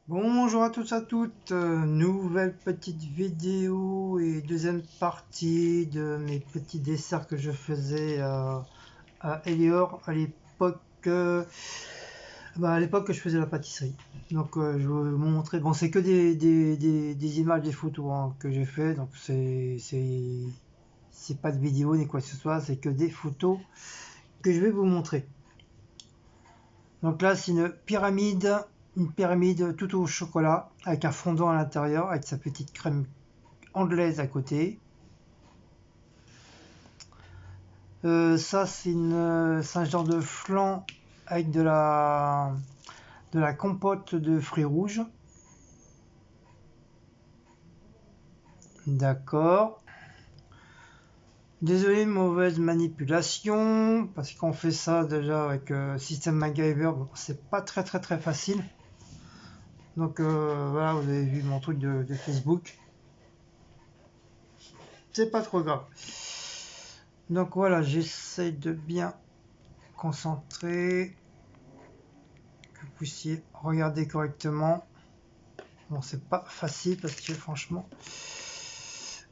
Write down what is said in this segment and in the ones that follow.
Bonjour à tous à toutes, nouvelle petite vidéo et deuxième partie de mes petits desserts que je faisais à Elior à l'époque à l'époque que je faisais la pâtisserie. Donc je vais vous montrer, bon c'est que des images, des photos hein, que j'ai fait, donc c'est pas de vidéo ni quoi que ce soit, c'est que des photos que je vais vous montrer. Donc là, c'est une pyramide tout au chocolat, avec un fondant à l'intérieur, avec sa petite crème anglaise à côté. Ça, c'est un genre de flan avec de la compote de fruits rouges. D'accord. Désolé, mauvaise manipulation, parce qu'on fait ça déjà avec système MacGyver, bon, c'est pas très facile. Donc voilà, vous avez vu mon truc de Facebook. C'est pas trop grave. Donc voilà, j'essaie de bien concentrer, que vous puissiez regarder correctement. Bon, c'est pas facile parce que franchement,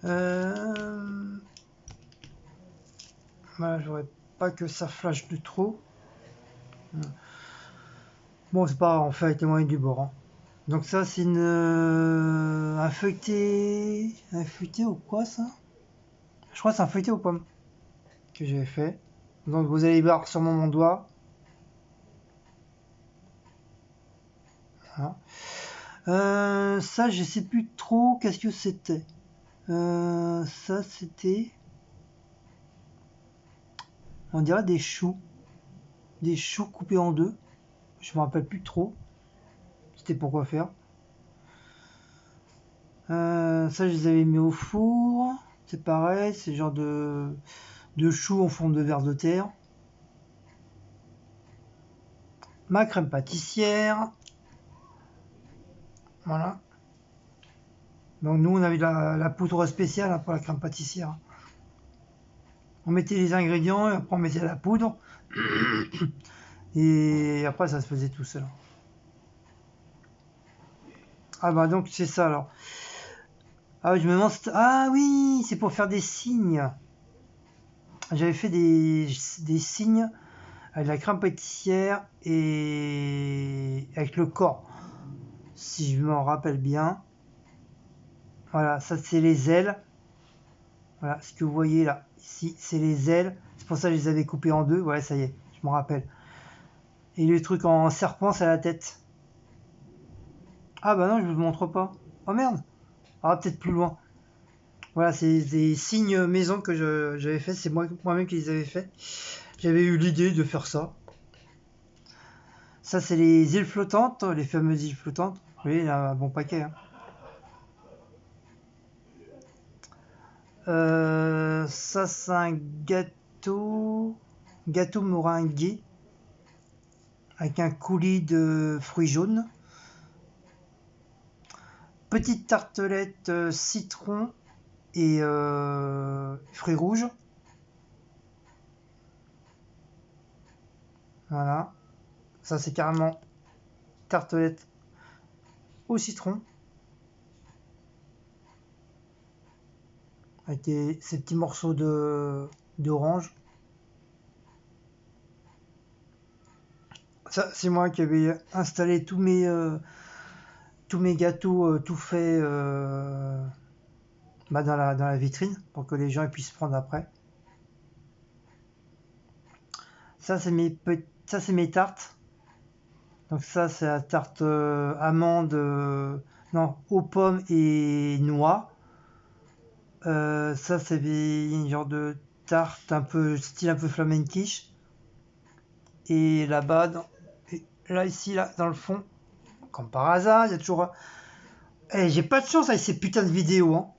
voilà, j'aurais pas que ça flash de trop. Bon, c'est pas grave, on fait avec les moyens du bord. Hein. Donc ça, c'est un feuilleté ou quoi ça? Je crois que c'est un feuilleté aux pommes que j'avais fait. Donc vous allez voir sur mon doigt. Voilà. Ça, je sais plus trop qu'est-ce que c'était. Ça, c'était, on dirait des choux coupés en deux. Je me rappelle plus trop. C'était pour quoi faire. Ça, je les avais mis au four. C'est pareil, c'est genre de choux en forme de verre de terre. Ma crème pâtissière. Voilà. Donc nous, on avait la poudre spéciale hein, pour la crème pâtissière. On mettait les ingrédients et après on mettait la poudre. Et après, ça se faisait tout seul. Ah bah donc c'est ça alors. Ah oui, je me demande. Ah oui, c'est pour faire des signes. J'avais fait des signes avec la crème pâtissière et avec le corps, si je m'en rappelle bien. Voilà, ça c'est les ailes. Voilà, ce que vous voyez là, ici, c'est les ailes. C'est pour ça que je les avais coupées en deux. Ouais, ça y est, je m'en rappelle. Et le truc en serpent, c'est la tête. Ah bah non, je vous le montre pas. Oh merde. Ah, peut-être plus loin. Voilà, c'est des signes maison que j'avais fait. C'est moi-même qui les avais fait. J'avais eu l'idée de faire ça. Ça, c'est les îles flottantes, les fameuses îles flottantes. Oui, il y a un bon paquet. Hein. Ça, c'est un gâteau meringué avec un coulis de fruits jaunes. Petite tartelette citron et fruits rouges. Voilà. Ça, c'est carrément tartelette au citron. Avec ces petits morceaux d'orange. Ça, c'est moi qui avais installé tous mes gâteaux tout faits dans la vitrine pour que les gens puissent prendre après. Ça, c'est mes tartes. Donc ça, c'est la tarte amande, non, aux pommes et noix. Ça, c'est une genre de tarte un peu style un peu flamenquiche. Et là-bas, là ici, là, dans le fond, comme par hasard, il y a toujours. Eh, j'ai pas de chance avec ces putains de vidéos. Hein.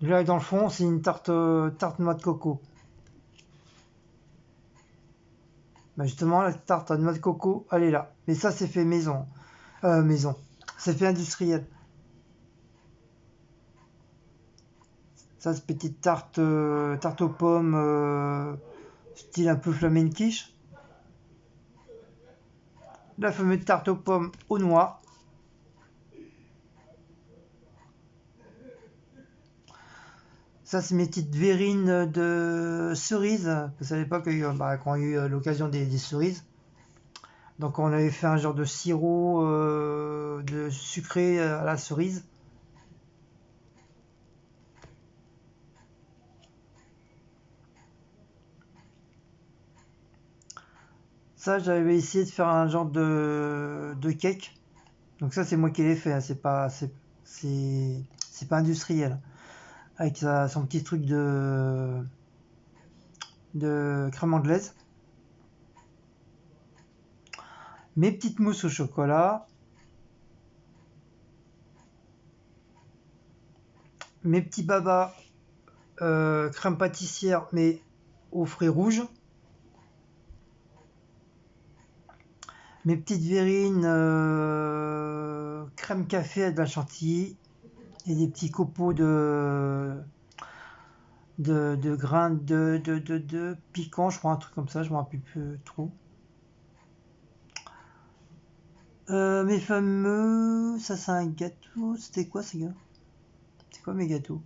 Là, dans le fond, c'est une tarte noix de coco. Bah justement, la tarte à noix de coco, elle est là. Mais ça, c'est fait maison. Maison. C'est fait industriel. Ça, c'est petite tarte aux pommes, style un peu flamenquiche. la fameuse tarte aux pommes aux noix. Ça, c'est mes petites verrines de cerises. Vous savez pas que quand il y a eu l'occasion des cerises. Donc on avait fait un genre de sirop de sucré à la cerise. Ça, j'avais essayé de faire un genre de cake. Donc ça, c'est moi qui l'ai fait, hein. C'est pas industriel. Avec son petit truc de crème anglaise. Mes petites mousses au chocolat. Mes petits babas crème pâtissière, mais aux fruits rouges. Mes petites verrines crème café avec de la chantilly. Et des petits copeaux de grains de piquant, je crois, un truc comme ça, je me rappelle plus trop. Mes fameux, ça c'est un gâteau, c'était quoi ces gars? C'est quoi mes gâteaux?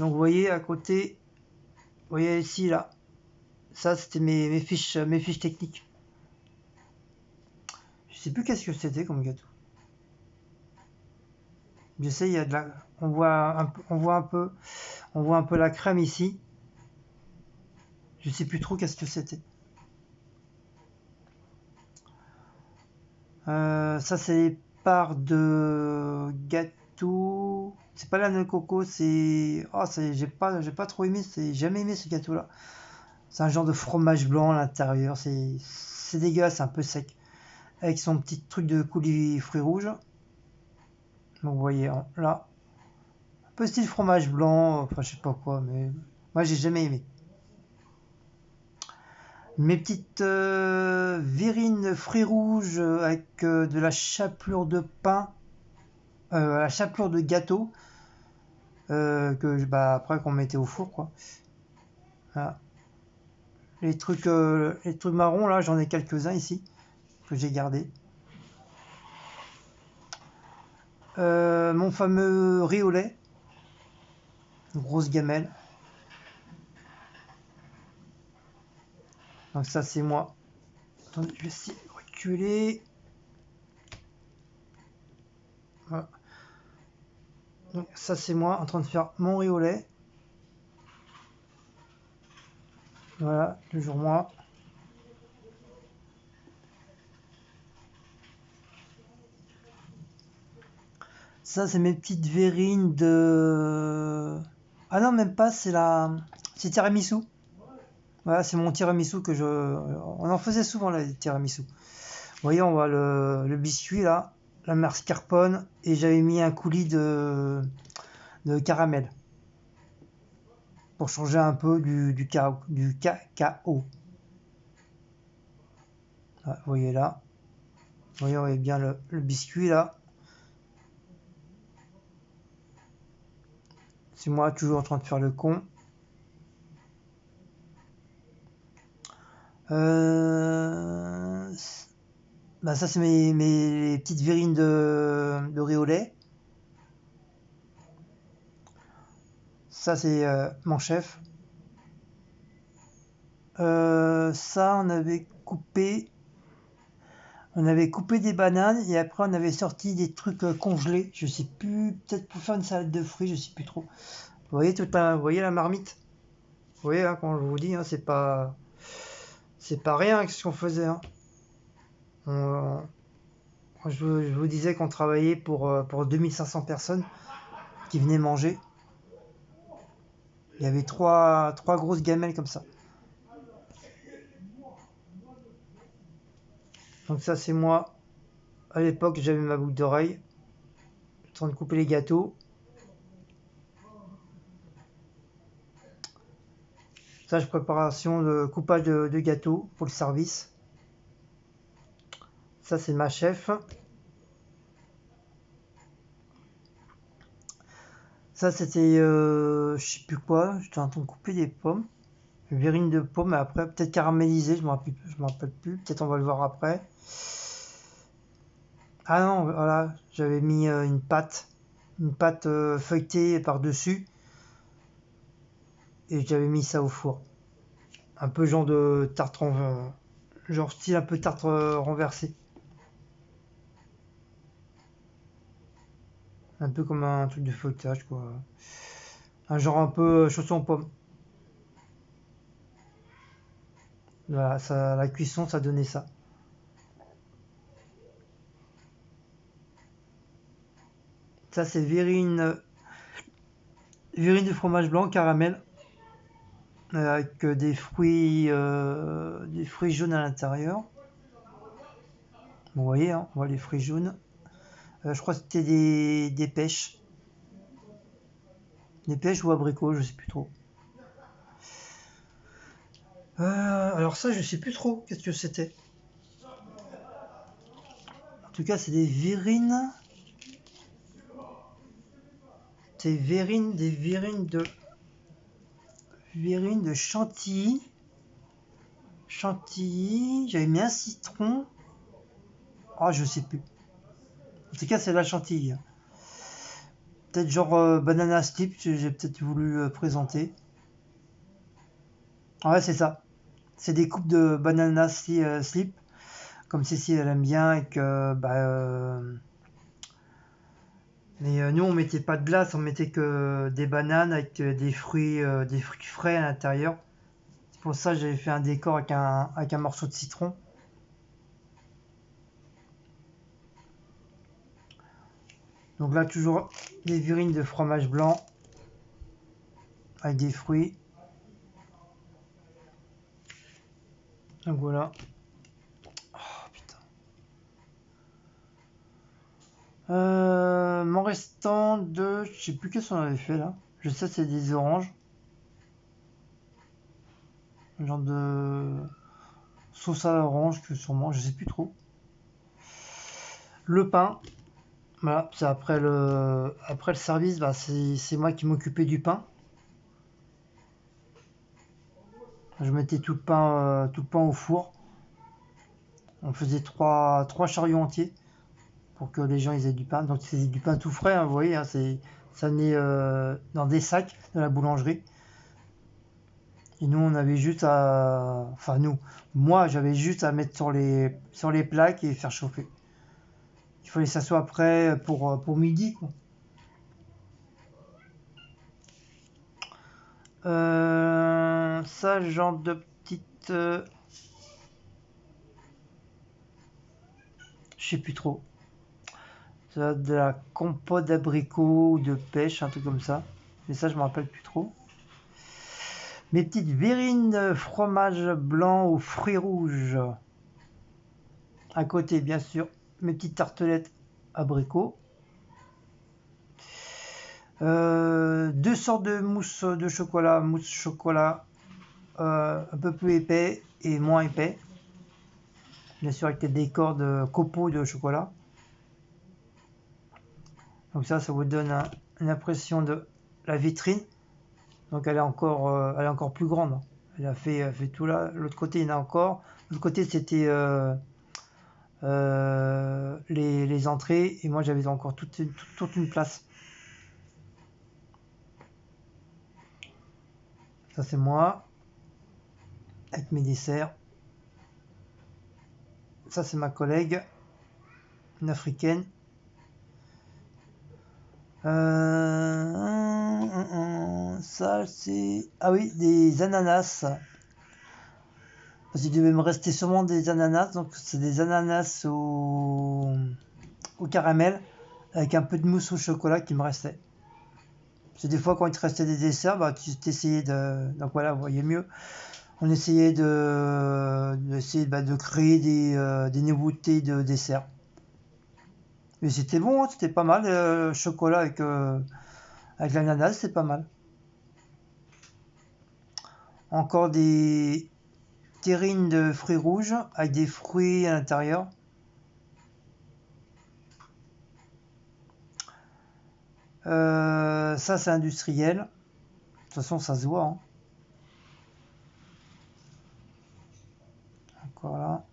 Donc vous voyez à côté, vous voyez ici là, ça c'était mes fiches techniques. Je sais plus qu'est-ce que c'était comme gâteau. J'essaie, il y a de la, on voit un peu la crème ici. Je sais plus trop qu'est-ce que c'était. Ça c'est les parts de gâteau. C'est pas la noix de coco, c'est. Oh, j'ai pas trop aimé, j'ai jamais aimé ce gâteau-là. C'est un genre de fromage blanc à l'intérieur, c'est dégueulasse, c'est un peu sec. Avec son petit truc de coulis fruits rouges. Donc vous voyez, hein, là, un peu style fromage blanc, enfin je sais pas quoi, mais moi j'ai jamais aimé. Mes petites verrines fruits rouges avec de la chapelure de pain, la chapelure de gâteau, après qu'on mettait au four quoi. Voilà. Les trucs marrons là, j'en ai quelques-uns ici que j'ai gardés. Mon fameux riz au lait, une grosse gamelle. Donc ça c'est moi. Attendez, je vais essayer de reculer. Voilà. Donc ça c'est moi en train de faire mon riz au lait. Voilà, toujours moi. Ça c'est mes petites verrines de... Ah non, même pas, c'est tiramisu. Voilà, c'est mon tiramisu que je... On en faisait souvent là, les tiramisu. Vous voyez, on voit le biscuit là, la mascarpone, et j'avais mis un coulis de caramel. Pour changer un peu du cacao. Voilà, vous voyez là. Vous voyez bien le biscuit là. C'est moi toujours en train de faire le con. Ça c'est mes petites verrines de riz au lait. Ça c'est mon chef. Ça on avait coupé des bananes et après on avait sorti des trucs congelés. Je sais plus, peut-être pour faire une salade de fruits, je sais plus trop. Vous voyez vous voyez la marmite? Vous voyez hein, quand je vous dis, hein, c'est pas rien ce qu'on faisait. Hein. On- je vous disais qu'on travaillait pour 2500 personnes qui venaient manger. Il y avait trois grosses gamelles comme ça. Donc ça c'est moi. À l'époque j'avais ma boucle d'oreille. En train de couper les gâteaux. Ça je préparation de coupage de gâteaux pour le service. Ça c'est ma chef. Ça c'était je sais plus quoi. J'étais en train de couper des pommes. Une verrine de pommes, mais après peut-être caramélisée, je me rappelle plus. Peut-être on va le voir après. Ah non, voilà, j'avais mis une pâte feuilletée par-dessus, et j'avais mis ça au four. Un peu genre de tarte genre style un peu tarte renversée. Un peu comme un truc de feuilletage, quoi. Un genre un peu chausson aux pommes. Voilà, ça, la cuisson, ça donnait ça. Ça, c'est verrine de fromage blanc, caramel, avec des fruits jaunes à l'intérieur. Vous voyez, hein, on voit les fruits jaunes. Je crois que c'était des pêches. Des pêches ou abricots, je sais plus trop. Alors ça, je sais plus trop qu'est-ce que c'était. En tout cas, c'est des verrines. C'est verrines de chantilly. Chantilly. J'avais mis un citron. Ah, je sais plus. En tout cas, c'est la chantilly. Peut-être genre banana slip, j'ai peut-être voulu présenter. Ah ouais, c'est ça. C'est des coupes de banana slip, comme Cécile elle aime bien, et que mais nous on mettait pas de glace, on mettait que des bananes avec des fruits frais à l'intérieur. C'est pour ça que j'avais fait un décor avec un morceau de citron. Donc là toujours des verrines de fromage blanc avec des fruits. Donc voilà. Oh putain. Mon restant de, je sais plus qu'est-ce qu'on avait fait là. Je sais c'est des oranges. Un genre de sauce à l'orange que sûrement, je sais plus trop. Le pain, voilà, c'est après le service, bah, c'est moi qui m'occupais du pain. Je mettais tout le pain au four. On faisait trois chariots entiers pour que les gens ils aient du pain. Donc c'est du pain tout frais, hein, vous voyez, hein, ça venait dans des sacs de la boulangerie. Et nous on avait juste à, enfin nous, moi j'avais juste à mettre sur les plaques et faire chauffer. Il fallait que ça soit prêt pour midi, quoi. Ça, genre de petite. Je sais plus trop. Ça doit être de la compote d'abricot ou de pêche, un truc comme ça. Mais ça, je me rappelle plus trop. Mes petites verrines de fromage blanc aux fruits rouges. À côté, bien sûr, mes petites tartelettes abricots. Deux sortes de mousse de chocolat. Mousse chocolat un peu plus épais et moins épais. Bien sûr, avec des décors de copeaux de chocolat. Donc ça vous donne une impression de la vitrine. Donc elle est encore plus grande. Elle a fait tout là. L'autre côté, il y en a encore. L'autre côté, c'était les entrées. Et moi, j'avais encore toute une place. Ça, c'est moi. Avec mes desserts. Ça, c'est ma collègue. Une africaine. Ça, c'est... Ah oui, des ananas. Parce qu'il devait me rester sûrement des ananas. Donc, c'est des ananas au caramel avec un peu de mousse au chocolat qui me restait. C'est des fois quand il te restait des desserts, bah, tu t'essayais de... Donc voilà, vous voyez mieux. On essayait de créer des nouveautés de desserts. Et c'était bon, hein, c'était pas mal. Chocolat avec l'ananas, c'est pas mal. Encore des terrines de fruits rouges avec des fruits à l'intérieur. Ça, c'est industriel. De toute façon, ça se voit, hein. Encore là.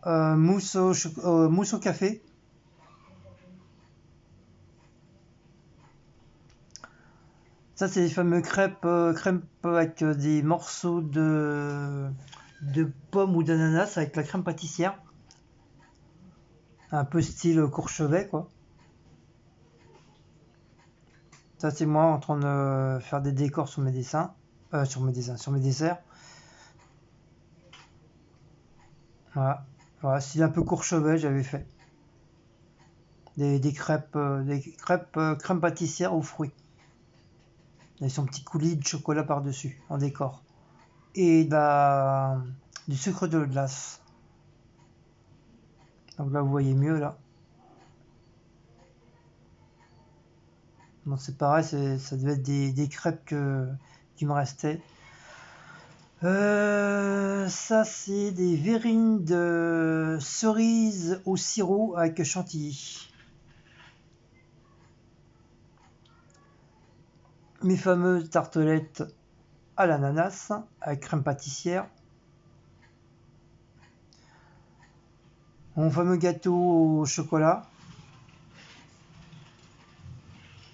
mousse au café. Ça, c'est les fameux crêpes avec des morceaux de pommes ou d'ananas avec la crème pâtissière. Un peu style Courchevet, quoi. Ça, c'est moi en train de faire des décors sur mes dessins. Sur mes desserts. Voilà. Voilà, style un peu Courchevet, j'avais fait. Des crêpes crème pâtissière aux fruits. Avec son petit coulis de chocolat par-dessus, en décor. Et du sucre de glace. Donc là, vous voyez mieux, là. Donc c'est pareil, ça devait être des crêpes qui me restaient. Ça, c'est des verrines de cerises au sirop avec chantilly. Mes fameuses tartelettes à l'ananas avec crème pâtissière. Mon fameux gâteau au chocolat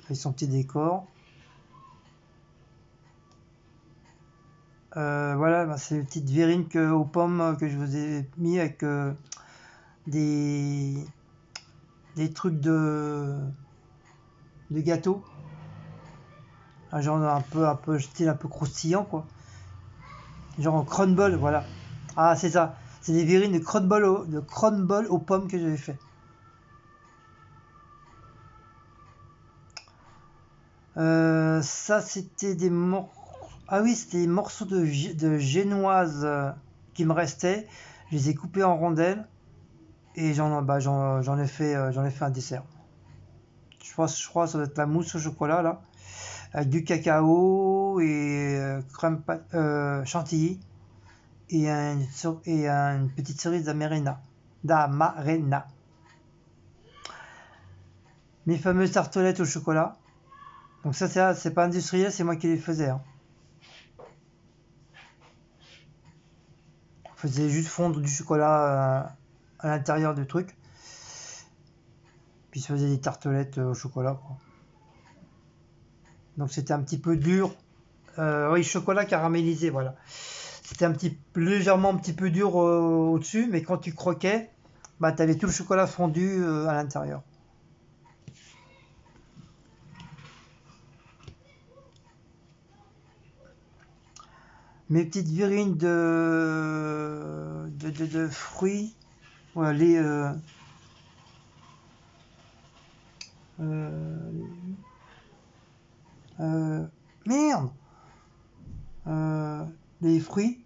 avec son petit décor. Voilà, bah, c'est les petites verrines aux pommes que je vous ai mis avec des, des trucs de gâteau. Genre un peu style un peu croustillant, quoi. Genre en crumble, voilà. Ah, c'est ça. C'est des verrines de crumble aux pommes que j'avais fait. Ça, c'était Ah oui, c'était des morceaux de génoise qui me restaient. Je les ai coupés en rondelles et j'en ai fait un dessert. Je crois que ça doit être la mousse au chocolat, là, avec du cacao et chantilly et une petite cerise d'amarena. Mes fameuses tartelettes au chocolat. Donc ça, c'est pas industriel, c'est moi qui les faisais, hein. On faisait juste fondre du chocolat à l'intérieur du truc. Puis je faisais des tartelettes au chocolat, quoi. Donc c'était un petit peu dur. Oui, chocolat caramélisé, voilà. C'était légèrement un petit peu dur au-dessus, mais quand tu croquais, bah t'avais tout le chocolat fondu à l'intérieur. Mes petites verrines de fruits, voilà, euh, euh, merde, euh, les fruits,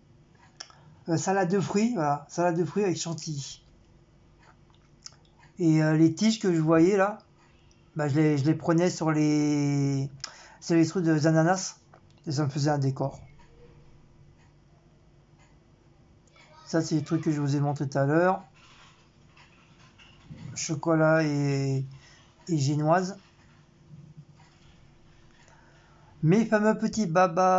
salade de fruits, voilà, salade de fruits avec chantilly. Et les tiges que je voyais là, bah, je les prenais sur les trucs de ananas et ça me faisait un décor. Ça, c'est les trucs que je vous ai montré tout à l'heure. Chocolat et génoise. Mes fameux petits babas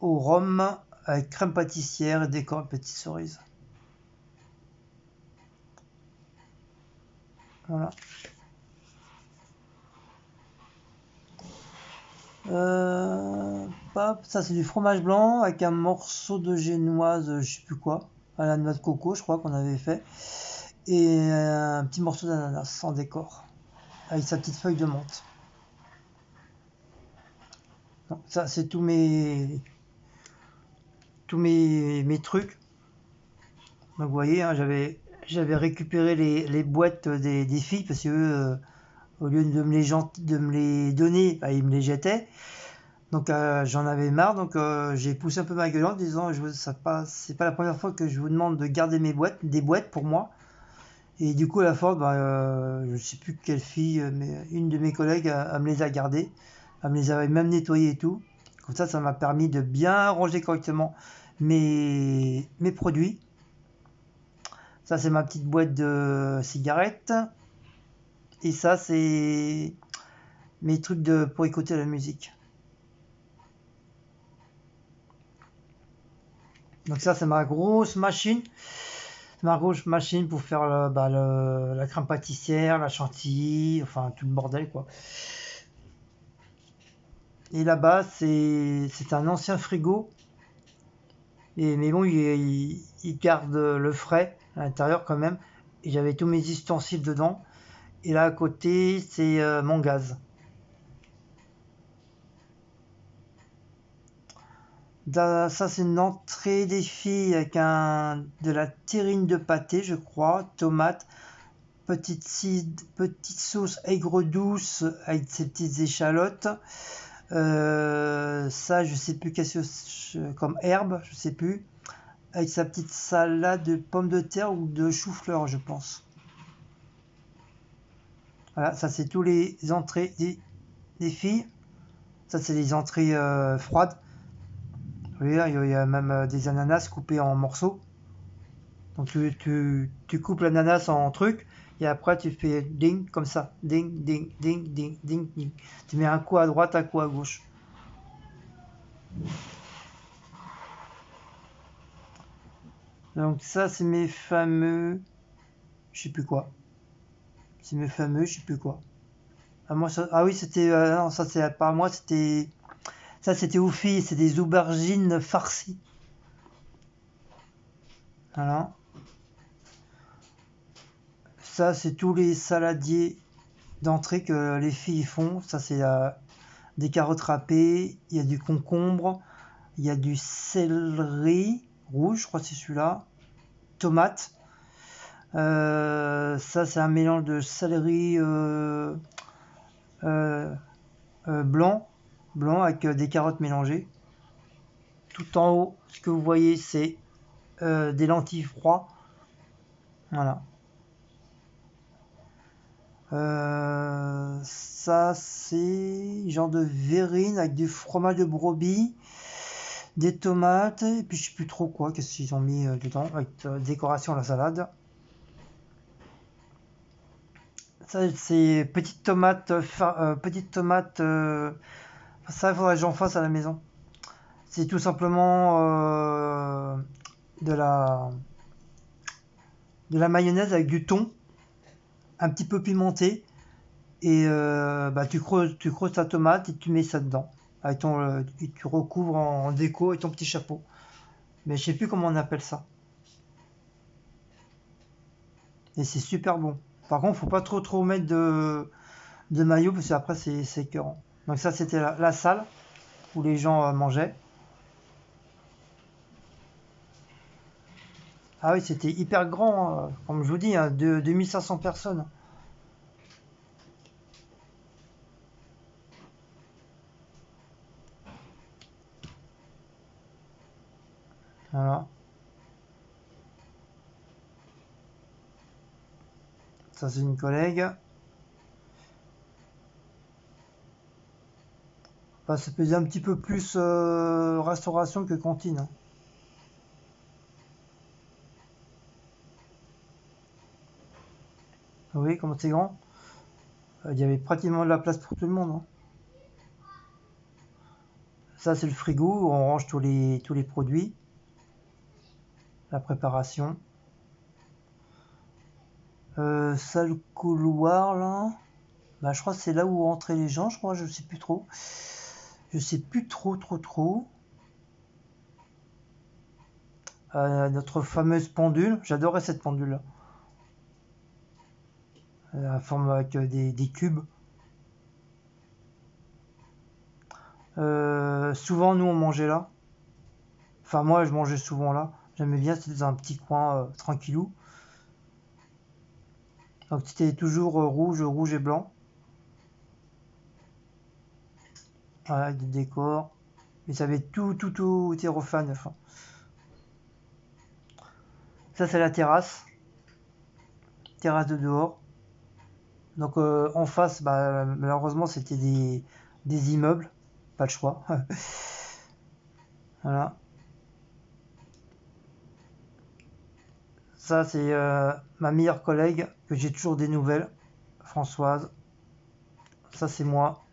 au rhum avec crème pâtissière et décor petites cerises. Voilà. Ça c'est du fromage blanc avec un morceau de génoise, je sais plus quoi, à la noix de coco, je crois qu'on avait fait, et un petit morceau d'ananas en décor, avec sa petite feuille de menthe. Donc, ça c'est tous mes trucs. Donc vous voyez, hein, j'avais récupéré les boîtes des filles parce que au lieu de me les donner, bah, ils me les jetaient. Donc j'en avais marre, donc j'ai poussé un peu ma gueule en disant c'est pas la première fois que je vous demande de garder des boîtes pour moi. Et du coup à la fin, bah, je sais plus quelle fille, mais une de mes collègues elle me les a gardées. Elle me les avait même nettoyées et tout. Comme ça m'a permis de bien ranger correctement mes produits. Ça c'est ma petite boîte de cigarettes. Et ça c'est mes trucs pour écouter la musique. Donc ça, c'est ma grosse machine. C'est ma grosse machine pour faire la crème pâtissière, la chantilly, enfin tout le bordel quoi. Et là-bas, c'est un ancien frigo. Mais bon, il garde le frais à l'intérieur quand même. Et j'avais tous mes ustensiles dedans. Et là à côté, c'est mon gaz. Ça, c'est une entrée des filles avec de la terrine de pâté, je crois, tomate, petite sauce aigre douce avec ses petites échalotes. Ça, je sais plus qu'est-ce que comme herbe, je sais plus. Avec sa petite salade de pommes de terre ou de chou-fleur, je pense. Voilà, ça c'est tous les entrées des filles. Ça c'est les entrées froides. Oui, il y a même des ananas coupés en morceaux. Donc tu coupes l'ananas en trucs et après tu fais ding comme ça. Ding, ding, ding, ding, ding, ding. Tu mets un coup à droite, un coup à gauche. Donc ça c'est mes fameux... Je sais plus quoi. C'est mes fameux, je sais plus quoi. Ah oui, c'était... non, ça c'est pas moi, c'était... Ça c'était aux filles, c'est des aubergines farcies. Voilà. Ça c'est tous les saladiers d'entrée que les filles font. Ça c'est des carottes râpées, il y a du concombre, il y a du céleri rouge, je crois que c'est celui-là, tomate. Ça c'est un mélange de céleri euh, blanc, avec des carottes mélangées. Tout en haut, ce que vous voyez, c'est des lentilles froides. Voilà. Ça, c'est genre de verrine avec du fromage de brebis, des tomates, et puis je sais plus trop quoi, qu'est-ce qu'ils ont mis dedans, avec décoration à la salade. Ça, c'est petite tomate, ça, il faudrait que j'en fasse à la maison. C'est tout simplement de la, de la mayonnaise avec du thon, un petit peu pimenté, et tu creuses ta tomate et tu mets ça dedans. Et tu recouvres en déco et ton petit chapeau. Mais je sais plus comment on appelle ça. Et c'est super bon. Par contre, faut pas trop mettre de maillot parce qu'après c'est écœurant. Donc ça c'était la salle où les gens mangeaient. Ah oui, c'était hyper grand, comme je vous dis, hein, 2500 personnes. Voilà. Ça c'est une collègue. Enfin, ça faisait un petit peu plus restauration que cantine, hein. Vous voyez comment c'est grand? Il y avait pratiquement de la place pour tout le monde, hein. Ça c'est le frigo où on range tous les produits. La préparation. Ça le couloir là. Bah, je crois que c'est là où rentraient les gens, je crois, je sais plus trop. Je sais plus trop. Notre fameuse pendule, j'adorais cette pendule là. La forme avec des cubes. Souvent nous on mangeait là. Enfin moi je mangeais souvent là. J'aimais bien, c'était dans un petit coin tranquillou. Donc c'était toujours rouge et blanc. Voilà, avec des décors. Mais ça avait tout aérophane. Enfin. Ça c'est la terrasse. Terrasse de dehors. Donc en face, bah, malheureusement c'était des immeubles. Pas le choix. Voilà. Ça c'est ma meilleure collègue que j'ai toujours des nouvelles. Françoise. Ça c'est moi.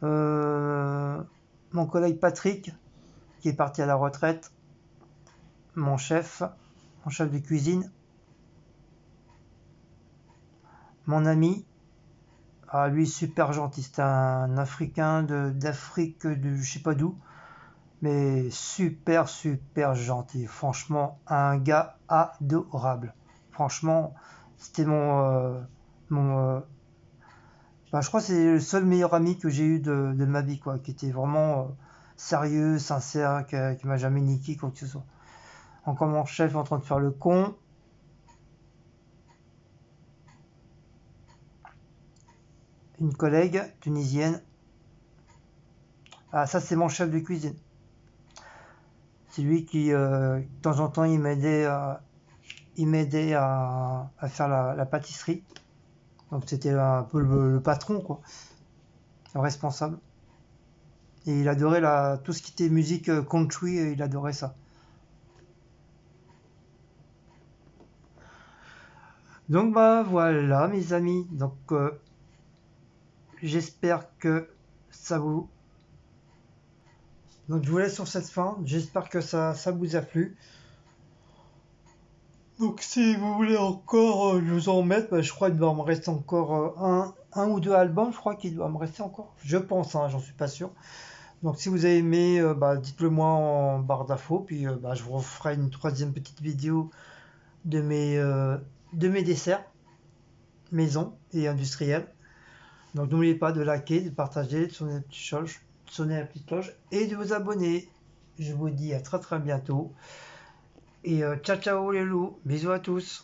Euh, mon collègue Patrick, qui est parti à la retraite, mon chef de cuisine, mon ami, ah, lui super gentil, c'est un Africain d'Afrique, de je sais pas d'où, mais super gentil, franchement, un gars adorable. Franchement, c'était mon bah, je crois que c'est le seul meilleur ami que j'ai eu de ma vie, quoi, qui était vraiment sérieux, sincère, qui m'a jamais niqué, quoi que ce soit. Encore mon chef en train de faire le con. Une collègue tunisienne. Ah, ça, c'est mon chef de cuisine. C'est lui qui, de temps en temps, il m'aidait à faire la pâtisserie. Donc, c'était un peu le patron, quoi, le responsable. Et il adorait tout ce qui était musique country, il adorait ça. Donc, bah voilà, mes amis. Donc, j'espère que ça vous. Donc, je vous laisse sur cette fin. J'espère que ça vous a plu. Donc, si vous voulez encore, je vous en mettre, bah, je crois qu'il doit me rester encore un ou deux albums. Je crois qu'il doit me rester encore. Je pense, hein, j'en suis pas sûr. Donc, si vous avez aimé, bah, dites-le moi en barre d'infos. Puis, bah, je vous referai une troisième petite vidéo de mes desserts maison et industriels. Donc, n'oubliez pas de liker, de partager, de sonner la petite cloche et de vous abonner. Je vous dis à très bientôt. Et ciao ciao les loups. Bisous à tous.